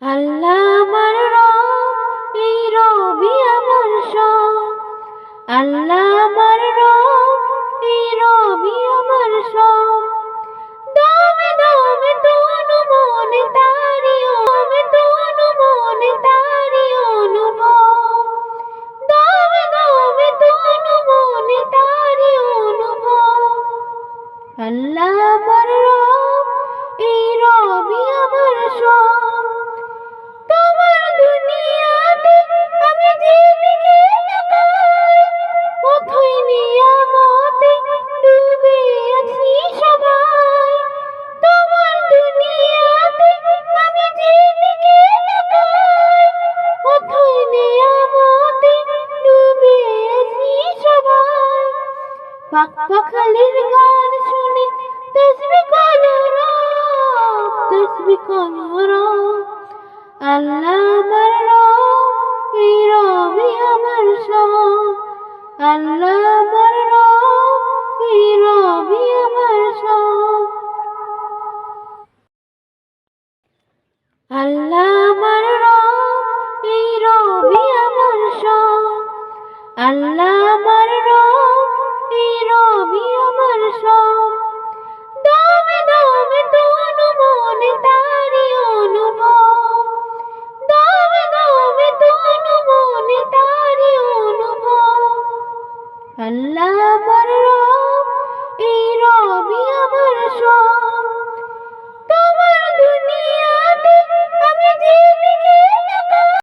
আল্লাহ আমার রব, এই রবি আমার সব। আল্লাহ আমার রব, এই রবি আমার সব। দমে দমে তনু মনে তারি অনুভব। দমে দমে তনু মনে তারি অনুভব। আল্লাহ আমার রব, এই রবি আমার সব। তোমার দুনিয়াতে আমি যেদিকে তাকাই, অথই নিয়ামতে ডুবে আছি সবাই। তোমার দুনিয়াতে আমি যেদিকে তাকাই, অথই নিয়ামতে ডুবে আছি সবাই। পাক পাখালির গান শুনে তাসবিহ করো রব, তাসবিহ করো রব। আল্লাহ আমার রব, এই রবি আমার সব। আল্লাহ আমার রব, এই রবি আমার সব। আল্লাহ আমার রব, এই রবি আমার সব। আল্লাহ আমার রব, এই রবি আমার সব। দমে দমে তনু মনে তারি অনুভব। দমে দমে তনু মনে তারি অনুভব। আল্লাহ